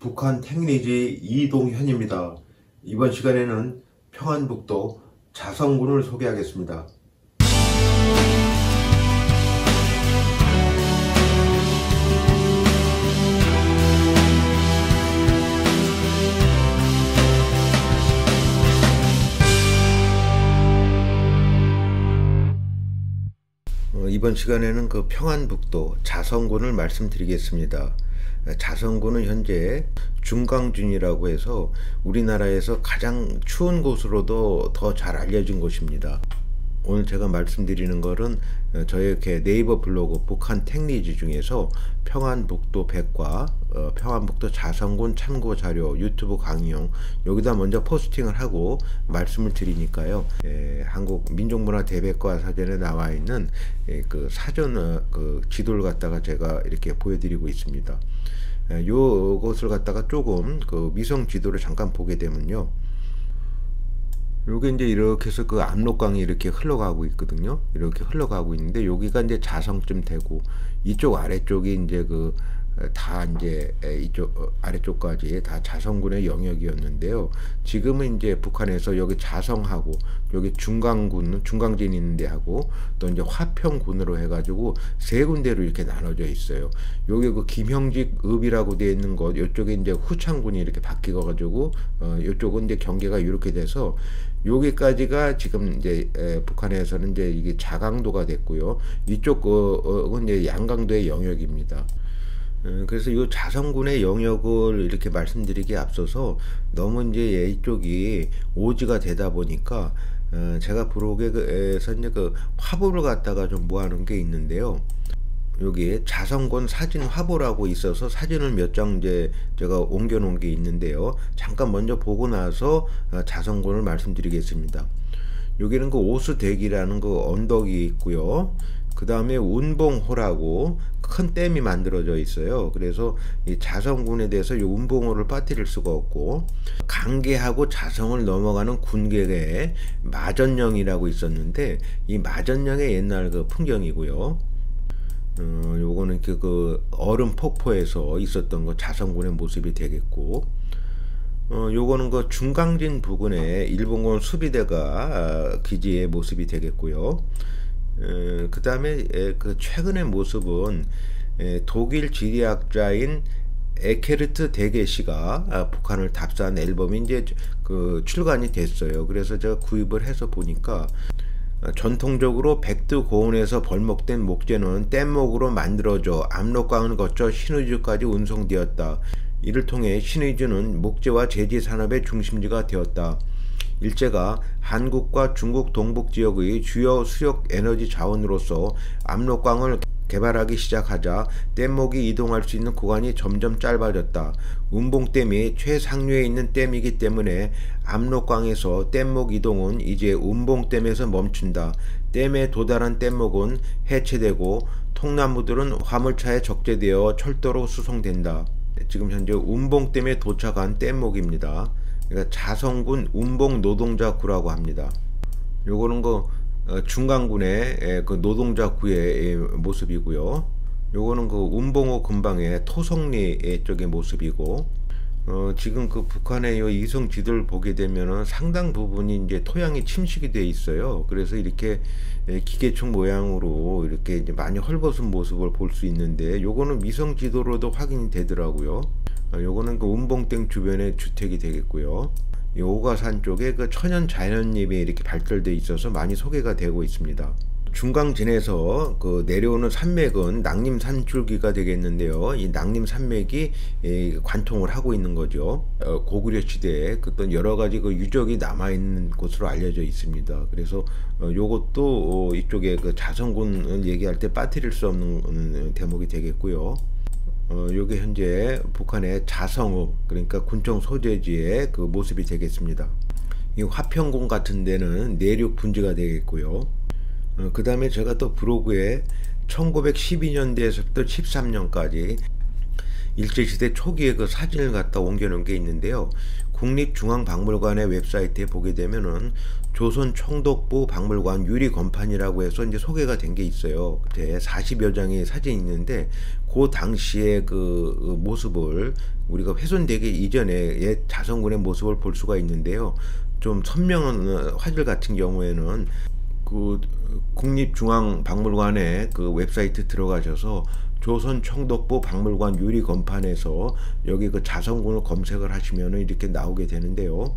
북한 택리지 이동현입니다. 이번 시간에는 평안북도 자성군을 소개하겠습니다. 이번 시간에는 그 평안북도 자성군을 말씀드리겠습니다. 자성군은 현재 중강준이라고 해서 우리나라에서 가장 추운 곳으로도 더 잘 알려진 곳입니다. 오늘 제가 말씀드리는 것은 저의 네이버 블로그 북한 택리지 중에서 평안북도 백과 평안북도 자성군 참고 자료 유튜브 강의용 여기다 먼저 포스팅을 하고 말씀을 드리니까요. 한국 민족문화대백과 사전에 나와 있는 그 사전 그 지도를 갖다가 제가 이렇게 보여드리고 있습니다. 요것을 갖다가 조금 그 위성 지도를 잠깐 보게 되면요. 요게 이제 이렇게 해서 그 압록강이 이렇게 흘러가고 있거든요. 이렇게 흘러가고 있는데 여기가 이제 자성쯤 되고 이쪽 아래쪽이 이제 그 다 이제 이쪽 아래쪽까지 다 자성군의 영역이었는데요. 지금은 이제 북한에서 여기 자성하고 여기 중강군, 중강진이 있는데 하고 또 이제 화평군으로 해가지고 세 군데로 이렇게 나눠져 있어요. 여기 그 김형직 읍이라고 되어 있는 곳, 이쪽에 이제 후창군이 이렇게 바뀌어가지고 이쪽은 이제 경계가 이렇게 돼서 여기까지가 지금 이제 북한에서는 이제 이게 자강도가 됐고요. 이쪽은 이제 양강도의 영역입니다. 그래서 이 자성군의 영역을 이렇게 말씀드리기에 앞서서 너무 이제 이쪽이 오지가 되다 보니까 제가 블로그에서 이제 그 화보를 갖다가 좀 모아놓은 게 있는데요. 여기에 자성군 사진 화보라고 있어서 사진을 몇 장 이제 제가 옮겨 놓은 게 있는데요. 잠깐 먼저 보고 나서 자성군을 말씀드리겠습니다. 여기는 그 오수대기라는 그 언덕이 있고요. 그 다음에 운봉호라고 큰 댐이 만들어져 있어요. 그래서 이 자성군에 대해서 이 운봉호를 빠뜨릴 수가 없고, 강계하고 자성을 넘어가는 군계에 마전령이라고 있었는데 이 마전령의 옛날 그 풍경이고요. 요거는 그 얼음 폭포에서 있었던 그 자성군의 모습이 되겠고, 요거는 그 중강진 부근에 일본군 수비대가 기지의 모습이 되겠고요. 그 다음에 그 최근의 모습은 독일 지리학자인 에케르트 데게 씨가 북한을 답사한 앨범이 이제 그 출간이 됐어요. 그래서 제가 구입을 해서 보니까 전통적으로 백두 고원에서 벌목된 목재는 뗏목으로 만들어져 압록강을 거쳐 신의주까지 운송되었다. 이를 통해 신의주는 목재와 제지 산업의 중심지가 되었다. 일제가 한국과 중국 동북지역의 주요 수력 에너지 자원으로서 압록강을 개발하기 시작하자 뗏목이 이동할 수 있는 구간이 점점 짧아졌다. 운봉댐이 최상류에 있는 댐이기 때문에 압록강에서 뗏목 이동은 이제 운봉댐에서 멈춘다. 댐에 도달한 뗏목은 해체되고 통나무들은 화물차에 적재되어 철도로 수송된다. 지금 현재 운봉댐에 도착한 뗏목입니다. 그러니까 자성군 운봉노동자구라고 합니다. 요거는 그 중강군의 그 노동자구의 모습이고요. 요거는 그 운봉호 근방의 토성리 쪽의 모습이고, 지금 그 북한의 요 이성 지도를 보게 되면은 상당 부분이 이제 토양이 침식이 돼 있어요. 그래서 이렇게 기계축 모양으로 이렇게 이제 많이 헐벗은 모습을 볼 수 있는데, 요거는 위성 지도로도 확인이 되더라고요. 요거는 그 운봉댐 주변의 주택이 되겠고요. 이 오가산 쪽에 그 천연 자연잎이 이렇게 발달되어 있어서 많이 소개가 되고 있습니다. 중강진에서 그 내려오는 산맥은 낭림산줄기가 되겠는데요. 이 낭림산맥이 관통을 하고 있는 거죠. 고구려 시대에 어떤 여러 가지 그 유적이 남아 있는 곳으로 알려져 있습니다. 그래서 요것도 이쪽에 그 자성군을 얘기할 때 빠뜨릴 수 없는 대목이 되겠고요. 요게 현재 북한의 자성읍, 그러니까 군청 소재지의 그 모습이 되겠습니다. 이 화평군 같은 데는 내륙 분지가 되겠고요. 그 다음에 제가 또 블로그에 1912년대에서부터 13년까지 일제시대 초기에 그 사진을 갖다 옮겨 놓은 게 있는데요. 국립중앙박물관의 웹사이트에 보게 되면은 조선 총독부 박물관 유리 건판이라고 해서 이제 소개가 된 게 있어요. 40여 장의 사진이 있는데 그 당시의 그 모습을 우리가 훼손되기 이전에 옛 자성군의 모습을 볼 수가 있는데요. 좀 선명한 화질 같은 경우에는 그 국립중앙박물관의 그 웹사이트 들어가셔서 조선 총독부 박물관 유리 건판에서 여기 그 자성군을 검색을 하시면 이렇게 나오게 되는데요.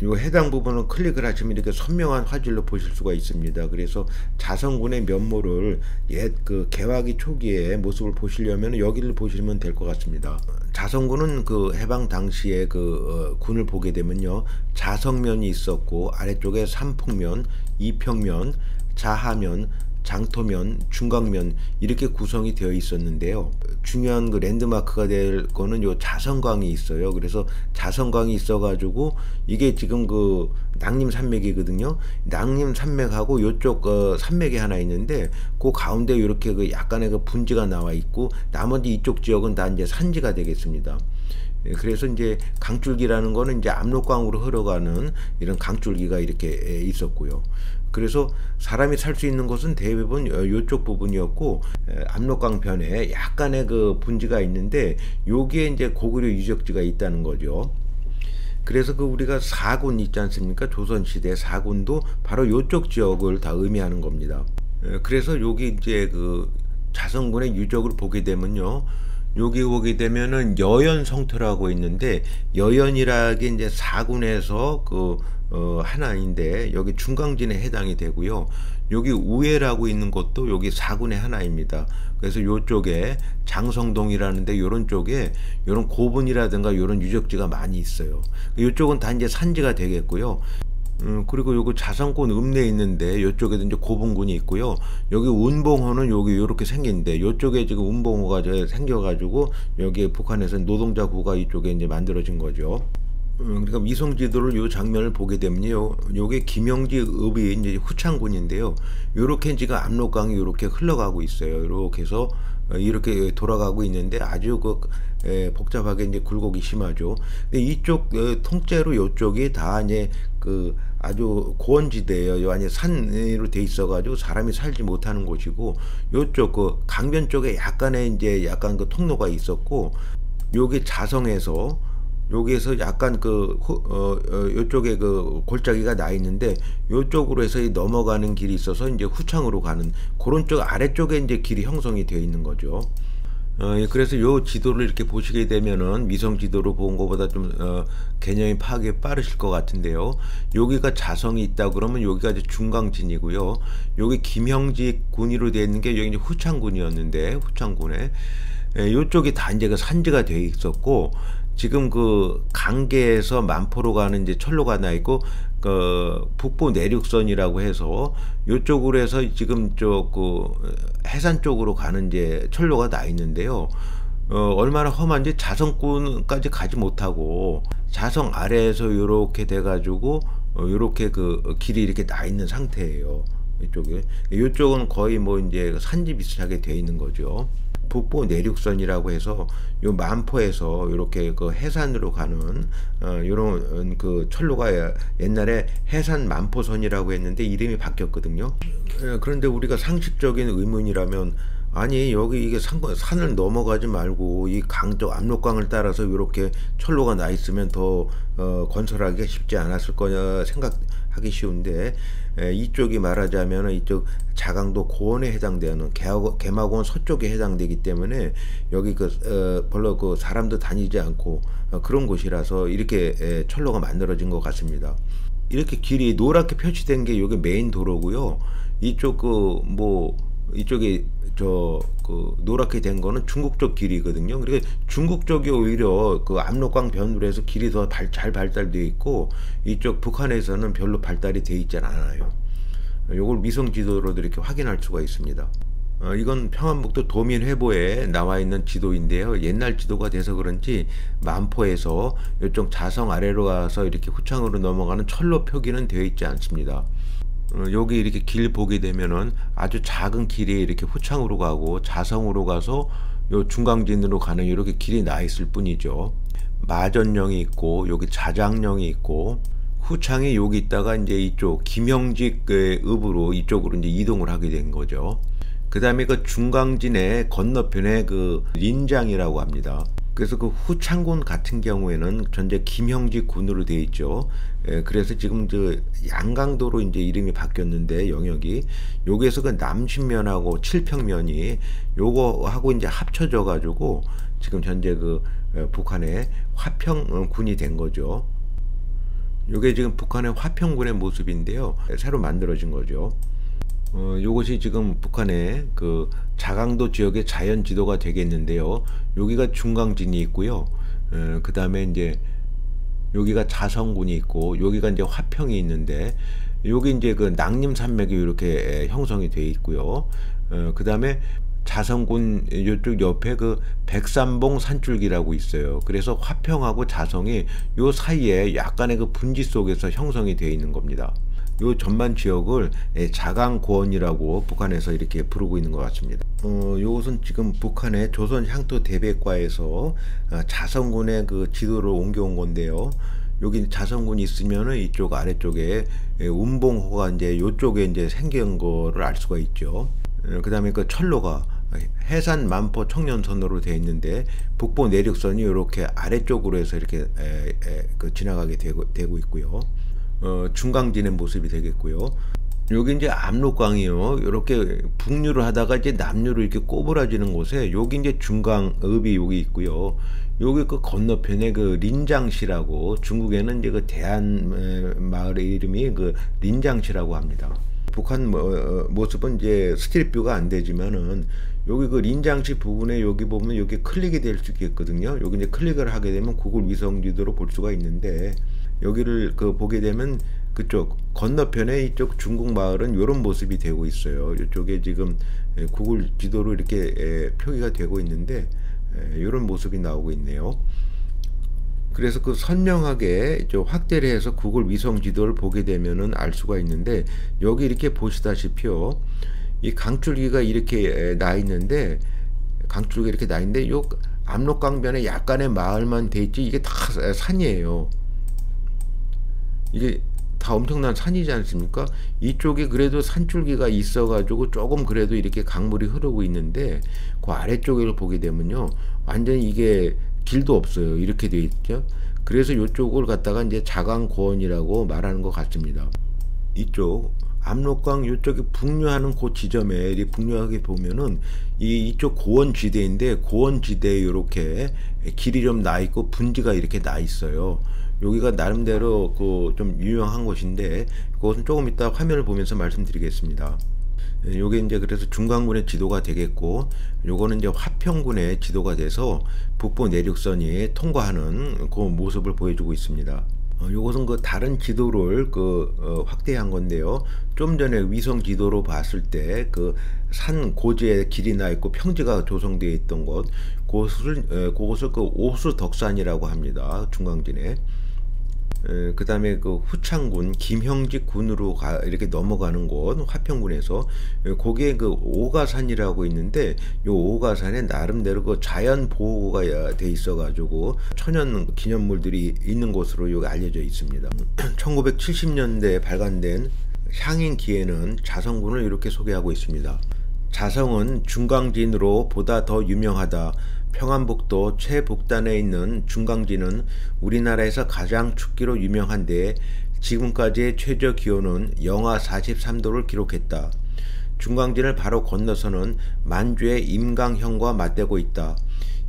요 해당 부분을 클릭을 하시면 이렇게 선명한 화질로 보실 수가 있습니다. 그래서 자성군의 면모를 옛 그 개화기 초기의 모습을 보시려면 여기를 보시면 될 것 같습니다. 자성군은 그 해방 당시에 그 군을 보게 되면요, 자성면이 있었고 아래쪽에 삼풍면, 이평면, 자하면, 장토면, 중강면 이렇게 구성이 되어 있었는데요. 중요한 그 랜드마크가 될 거는 요 자성강이 있어요. 그래서 자성강이 있어가지고 이게 지금 그 낭림산맥이거든요. 낭림산맥하고 요쪽 산맥이 하나 있는데 그 가운데 이렇게 그 약간의 그 분지가 나와 있고 나머지 이쪽 지역은 다 이제 산지가 되겠습니다. 그래서 이제 강줄기라는 거는 이제 압록강으로 흘러가는 이런 강줄기가 이렇게 있었고요. 그래서 사람이 살 수 있는 곳은 대부분 이쪽 부분이었고, 압록강 변에 약간의 그 분지가 있는데 여기에 이제 고구려 유적지가 있다는 거죠. 그래서 그 우리가 사군 있지 않습니까? 조선시대 사군도 바로 이쪽 지역을 다 의미하는 겁니다. 그래서 여기 이제 그 자성군의 유적을 보게 되면요, 여기 보게 되면은 여연 성터라고 있는데, 여연이라는 게 이제 사군에서 그 하나인데 여기 중강진에 해당이 되고요. 여기 우회라고 있는 것도 여기 사군의 하나입니다. 그래서 요쪽에 장성동이라는데 요런 쪽에 요런 고분이라든가 요런 유적지가 많이 있어요. 요쪽은 다 이제 산지가 되겠고요. 그리고 요거 자성군 읍내에 있는데 요쪽에도 이제 고분군이 있고요. 여기 운봉호는 여기 요렇게 생긴데 요쪽에 지금 운봉호가 생겨가지고 여기 북한에서 노동자 구가 이쪽에 이제 만들어진 거죠. 그러니까 위성지도를 요 장면을 보게 되면요, 요게 김영지 읍이 이제 후창군인데요. 요렇게 지금 압록강이 요렇게 흘러가고 있어요. 요렇게 해서 이렇게 돌아가고 있는데 아주 그 복잡하게 이제 굴곡이 심하죠. 근데 이쪽 통째로 요쪽이 다 이제 그 아주 고원지대예요. 아니 산으로 돼 있어가지고 사람이 살지 못하는 곳이고, 요쪽 그 강변 쪽에 약간의 이제 약간 그 통로가 있었고, 요게 자성에서 여기에서 약간 그 요쪽에 그 골짜기가 나 있는데 요쪽으로 해서 넘어가는 길이 있어서 이제 후창으로 가는 그런 쪽 아래쪽에 이제 길이 형성이 되어 있는 거죠. 그래서 요 지도를 이렇게 보시게 되면은 위성 지도로 본 것보다 좀 개념이 파악이 빠르실 것 같은데요. 여기가 자성이 있다 그러면 여기가 이제 중강진이고요. 여기 김형지 군위로 되어 있는 게 여기 이제 후창군이었는데 후창군에 요쪽이 다 이제 그 산지가 되어 있었고, 지금 그 강계에서 만포로 가는 이제 철로가 나 있고, 그 북부 내륙선이라고 해서 요쪽으로 해서 지금 그 해산 쪽으로 가는 이제 철로가 나 있는데요. 얼마나 험한지 자성군까지 가지 못하고 자성 아래에서 요렇게 돼가지고 요렇게 그 길이 이렇게 나 있는 상태예요. 이쪽에 이쪽은 거의 뭐 이제 산지 비슷하게 돼 있는 거죠. 북부 내륙선이라고 해서 요 만포에서 이렇게 그 해산으로 가는 요런 그 철로가 옛날에 해산 만포선이라고 했는데 이름이 바뀌었거든요. 그런데 우리가 상식적인 의문이라면, 아니 여기 이게 산을 넘어가지 말고 이 강쪽 압록강을 따라서 이렇게 철로가 나 있으면 더 건설하기가 쉽지 않았을 거냐 생각하기 쉬운데, 이쪽이 말하자면 이쪽 자강도 고원에 해당되는 개마고원 서쪽에 해당되기 때문에 여기 별로 그 사람도 다니지 않고 그런 곳이라서 이렇게 철로가 만들어진 것 같습니다. 이렇게 길이 노랗게 표시된 게 여기 메인 도로고요. 이쪽 이쪽에 그 노랗게 된 거는 중국 쪽 길이거든요. 그러니까 중국 쪽이 오히려 그 압록강 변으로 해서 길이 더 잘 발달되어 있고, 이쪽 북한에서는 별로 발달이 되어 있지 않아요. 요걸 위성 지도로도 이렇게 확인할 수가 있습니다. 이건 평안북도 도민회보에 나와 있는 지도인데요. 옛날 지도가 돼서 그런지 만포에서 이쪽 자성 아래로 가서 이렇게 후창으로 넘어가는 철로 표기는 되어 있지 않습니다. 여기 이렇게 길 보게 되면은 아주 작은 길이 이렇게 후창으로 가고 자성으로 가서 요 중강진으로 가는 이렇게 길이 나 있을 뿐이죠. 마전령이 있고 여기 자장령이 있고 후창이 여기 있다가 이제 이쪽 김형직의 읍으로 이쪽으로 이제 이동을 하게 된 거죠. 그 다음에 그 중강진의 건너편에 그 린장이라고 합니다. 그래서 그 후창군 같은 경우에는 전제 김형직 군으로 되어 있죠. 그래서 지금 그 양강도로 이제 이름이 바뀌었는데 영역이 여기에서 그 남신면하고 칠평면이 요거하고 이제 합쳐져 가지고 지금 현재 그 북한의 화평군이 된 거죠. 요게 지금 북한의 화평군의 모습인데요. 새로 만들어진 거죠. 요것이 지금 북한의 그 자강도 지역의 자연 지도가 되겠는데요. 여기가 중강진이 있고요. 그 다음에 이제 여기가 자성군이 있고 여기가 이제 화평이 있는데 여기 이제 그 낭림산맥이 이렇게 형성이 되어 있고요. 그 다음에 자성군 이쪽 옆에 그 백삼봉 산줄기라고 있어요. 그래서 화평하고 자성이 요 사이에 약간의 그 분지 속에서 형성이 되어 있는 겁니다. 요 전반 지역을 자강고원이라고 북한에서 이렇게 부르고 있는 것 같습니다. 요것은 지금 북한의 조선 향토 대백과에서 자성군의 그 지도를 옮겨온 건데요. 여기 자성군이 있으면은 이쪽 아래쪽에 운봉호가 이제 요쪽에 이제 생긴 거를 알 수가 있죠. 그 다음에 그 철로가 해산 만포 청년선으로 되어 있는데 북부 내륙선이 이렇게 아래쪽으로 해서 이렇게 그 지나가게 되고 있고요. 중강진의 모습이 되겠고요. 여기 이제 압록강이요. 이렇게 북류를 하다가 이제 남류로 이렇게 꼬부라지는 곳에 여기 이제 중강읍이 여기 있고요. 여기 그 건너편에 그 린장시라고 중국에는 이제 그 대한 마을의 이름이 그 린장시라고 합니다. 북한 모습은 이제 스트릿뷰가 안 되지만은 여기 그 린장시 부분에 여기 보면 여기 클릭이 될 수 있거든요. 여기 이제 클릭을 하게 되면 구글 위성 지도로 볼 수가 있는데 여기를 그 보게 되면 그쪽 건너편에 이쪽 중국 마을은 이런 모습이 되고 있어요. 이쪽에 지금 구글 지도로 이렇게 표기가 되고 있는데 이런 모습이 나오고 있네요. 그래서 그 선명하게 확대를 해서 구글 위성 지도를 보게 되면은 알 수가 있는데 여기 이렇게 보시다시피요. 이 강줄기가 이렇게 나 있는데 강줄기가 이렇게 나 있는데 요 압록강변에 약간의 마을만 돼 있지 이게 다 산이에요. 이게 다 엄청난 산이지 않습니까? 이쪽에 그래도 산줄기가 있어가지고 조금 그래도 이렇게 강물이 흐르고 있는데 그 아래쪽을 보게 되면요 완전히 이게 길도 없어요. 이렇게 돼 있죠. 그래서 이쪽을 갖다가 이제 자강고원이라고 말하는 것 같습니다. 이쪽 압록강 이쪽에 북류하는 그 지점에 이렇게 북류하게 보면은 이쪽 고원지대인데 고원지대에 이렇게 길이 좀 나 있고 분지가 이렇게 나 있어요. 여기가 나름대로 그 좀 유명한 곳인데 그것은 조금 이따 화면을 보면서 말씀드리겠습니다. 요게 이제 그래서 중강군의 지도가 되겠고 요거는 이제 화평군의 지도가 돼서 북부 내륙선이 통과하는 그 모습을 보여주고 있습니다. 요것은 그 다른 지도를 확대한 건데요. 좀 전에 위성 지도로 봤을 때 그 산 고지에 길이 나 있고 평지가 조성되어 있던 그것을 그 오수덕산이라고 합니다. 중강진에. 그 다음에 그 후창군 김형직 군으로 이렇게 넘어가는 곳 화평군에서 거기에 그 오가산이라고 있는데 요 오가산에 나름대로 그 자연 보호가 돼 있어 가지고 천연 기념물들이 있는 곳으로 여기 알려져 있습니다. 1970년대에 발간된 향인기에는 자성군을 이렇게 소개하고 있습니다. 자성은 중강진으로 보다 더 유명하다. 평안북도 최북단에 있는 중강진은 우리나라에서 가장 춥기로 유명한데 지금까지의 최저 기온은 영하 43도를 기록했다. 중강진을 바로 건너서는 만주의 임강형과 맞대고 있다.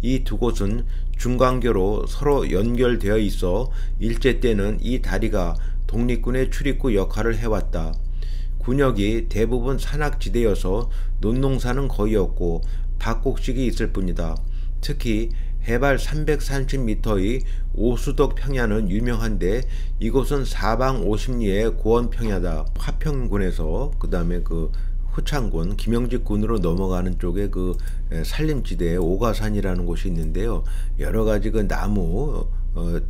이 두 곳은 중강교로 서로 연결되어 있어 일제 때는 이 다리가 독립군의 출입구 역할을 해왔다. 군역이 대부분 산악지대여서 논농사는 거의 없고 밭곡식이 있을 뿐이다. 특히 해발 330m의 오수덕 평야는 유명한데 이곳은 사방 50리의 고원평야다. 화평군에서 그 다음에 그 후창군 김영직군으로 넘어가는 쪽에 그 산림지대에 오가산이라는 곳이 있는데요. 여러가지 그 나무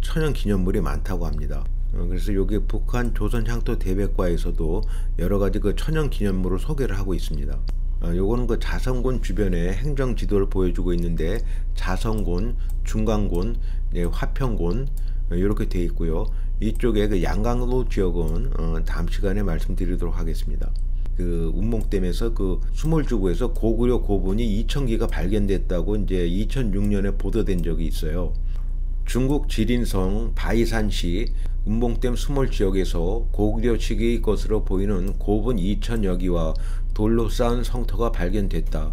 천연기념물이 많다고 합니다. 그래서 여기 북한 조선 향토 대백과에서도 여러가지 그 천연기념물을 소개를 하고 있습니다. 요거는 그 자성군 주변의 행정 지도를 보여주고 있는데 자성군, 중강군, 화평군 이렇게 되어 있고요. 이쪽에 그 양강로 지역은 다음 시간에 말씀드리도록 하겠습니다. 그 운몽댐에서 그 수몰주구에서 고구려 고분이 2,000기가 발견됐다고 이제 2006년에 보도된 적이 있어요. 중국 지린성 바이산시 운몽댐 수몰 지역에서 고구려 시기의 것으로 보이는 고분 2,000여 기와 돌로 쌓은 성터가 발견됐다.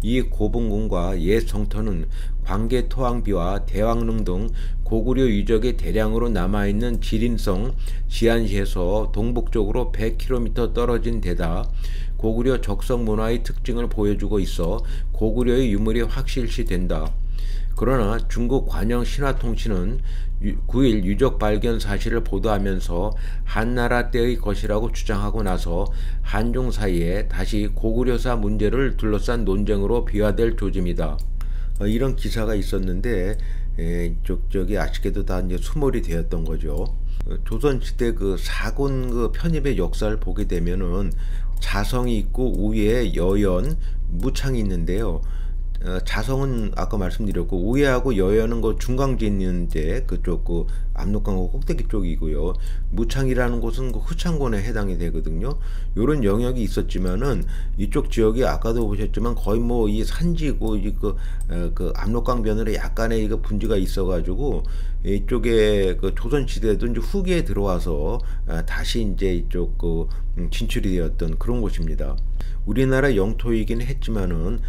이 고분군과 옛 성터는 광계 토왕비와 대왕릉 등 고구려 유적의 대량으로 남아있는 지린성 지안시에서 동북쪽으로 100km 떨어진 데다 고구려 적성 문화의 특징을 보여주고 있어 고구려의 유물이 확실시된다. 그러나 중국 관영 신화통신은 9일 유적 발견 사실을 보도하면서 한나라 때의 것이라고 주장하고 나서 한중 사이에 다시 고구려사 문제를 둘러싼 논쟁으로 비화될 조짐이다. 이런 기사가 있었는데 저기 아쉽게도 다 이제 수몰이 되었던 거죠. 조선시대 그 사군 그 편입의 역사를 보게 되면은 자성이 있고 우에 여연, 무창이 있는데요. 자성은 아까 말씀드렸고 우회하고 여연은 그 중강지에 있는데 그쪽 그 압록강호 꼭대기 쪽이고요. 무창이라는 곳은 그 후창군에 해당이 되거든요. 요런 영역이 있었지만은 이쪽 지역이 아까도 보셨지만 거의 뭐 이 산지고 그 압록강변으로 약간의 이거 분지가 있어가지고 이쪽에 그 조선시대도 이제 후기에 들어와서 다시 이제 이쪽 그 진출이 되었던 그런 곳입니다. 우리나라 영토이긴 했지만은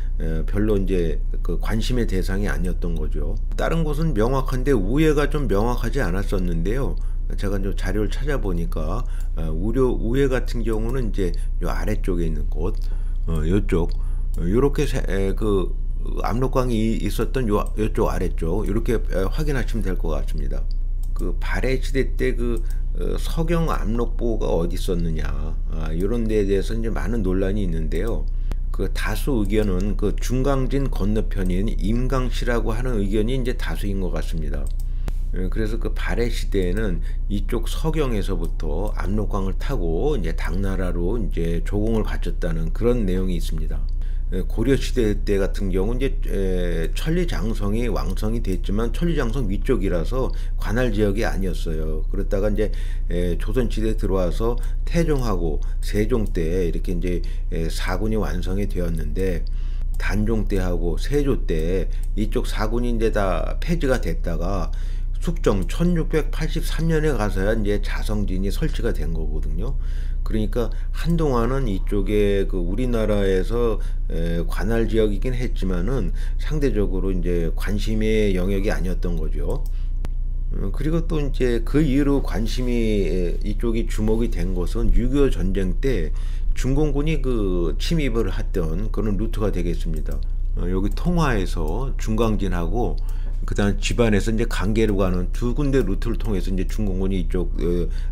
별로 이제 그 관심의 대상이 아니었던 거죠. 다른 곳은 명확한데 우회가 좀 명확하지 않았었는데요. 제가 이제 자료를 찾아보니까 우회 같은 경우는 이제 요 아래쪽에 있는 곳, 요쪽 요렇게 그 압록강이 있었던 요쪽 아래쪽 이렇게 확인하시면 될 것 같습니다. 그 발해시대 때 그 서경 압록보가 어디 있었느냐 이런 데에 대해서 이제 많은 논란이 있는데요. 그 다수 의견은 그 중강진 건너편인 임강시라고 하는 의견이 이제 다수인 것 같습니다. 그래서 그 발해 시대에는 이쪽 서경에서부터 압록강을 타고 이제 당나라로 이제 조공을 바쳤다는 그런 내용이 있습니다. 고려 시대 때 같은 경우 이제 천리장성이 왕성이 됐지만 천리장성 위쪽이라서 관할 지역이 아니었어요. 그랬다가 이제 조선 시대에 들어와서 태종하고 세종 때 이렇게 이제 사군이 완성이 되었는데 단종 때하고 세조 때 이쪽 사군이 이제 다 폐지가 됐다가 숙정 1683년에 가서야 이제 자성진이 설치가 된 거거든요. 그러니까 한동안은 이쪽에 그 우리나라에서 관할 지역이긴 했지만은 상대적으로 이제 관심의 영역이 아니었던 거죠. 그리고 또 이제 그 이후로 관심이 이쪽이 주목이 된 것은 6.25 전쟁 때 중공군이 그 침입을 했던 그런 루트가 되겠습니다. 여기 통화에서 중강진하고 그다음 집안에서 이제 강계로 가는 두 군데 루트를 통해서 이제 중공군이 이쪽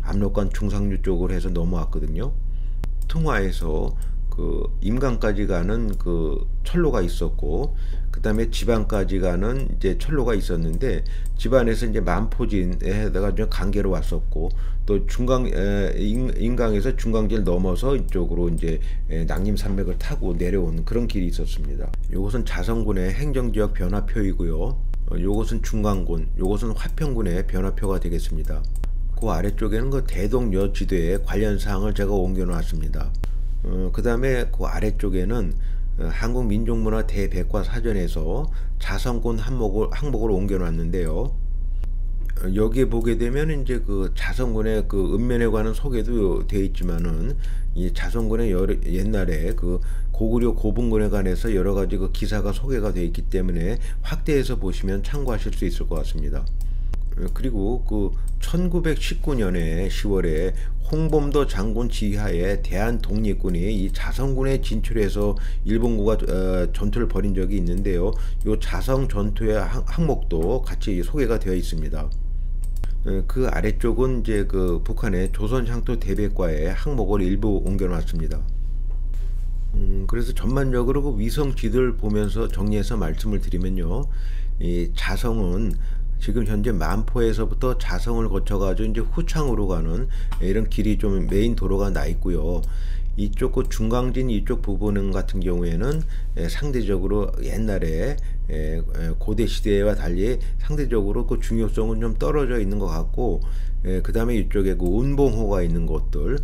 압록강 중상류 쪽으로 해서 넘어왔거든요. 통화에서 그 임강까지 가는 그 철로가 있었고 그다음에 지방까지 가는 이제 철로가 있었는데 집안에서 이제 만포진에다가 강계로 왔었고 또 임강에서 중강진을 넘어서 이쪽으로 이제 낭림산맥을 타고 내려오는 그런 길이 있었습니다. 이것은 자성군의 행정지역 변화표이고요. 요것은 중강군, 요것은 화평군의 변화표가 되겠습니다. 그 아래쪽에는 그 대동여지도의 관련 사항을 제가 옮겨 놨습니다. 그 다음에 그 아래쪽에는 한국민족문화 대백과사전에서 자성군 항목을 옮겨 놨는데요. 여기에 보게 되면 이제 그 자성군의 그 읍면에 관한 소개도 되어 있지만은 이 자성군의 옛날에 그 고구려 고분군에 관해서 여러 가지 그 기사가 소개가 되어 있기 때문에 확대해서 보시면 참고하실 수 있을 것 같습니다. 그리고 그 1919년에 10월에 홍범도 장군 지휘하에 대한독립군이 이 자성군에 진출해서 일본군과 전투를 벌인 적이 있는데요. 이 자성 전투의 항목도 같이 소개가 되어 있습니다. 그 아래쪽은 이제 그 북한의 조선향토 대백과의 항목을 일부 옮겨놨습니다. 그래서 전반적으로 그 위성 지도를 보면서 정리해서 말씀을 드리면요, 이 자성은 지금 현재 만포에서부터 자성을 거쳐가지고 이제 후창으로 가는 이런 길이 좀 메인 도로가 나 있고요. 이쪽 그 중강진 이쪽 부분 같은 경우에는 상대적으로 옛날에 고대 시대와 달리 상대적으로 그 중요성은 좀 떨어져 있는 것 같고, 그 다음에 이쪽에 그 운봉호가 있는 곳들,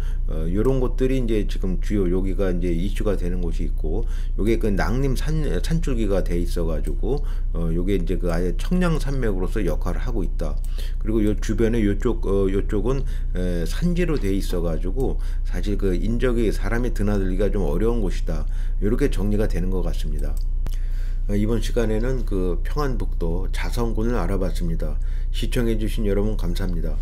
요런 곳들이 이제 지금 주요 여기가 이제 이슈가 되는 곳이 있고, 요게 그 낭림 산줄기가 돼 있어가지고, 요게 이제 그 아예 청량산맥으로서 역할을 하고 있다. 그리고 요 주변에 요쪽은 산지로 돼 있어가지고 사실 그 인적이 사람이 드나들기가 좀 어려운 곳이다. 이렇게 정리가 되는 것 같습니다. 이번 시간에는 그 평안북도 자성군을 알아봤습니다. 시청해주신 여러분 감사합니다.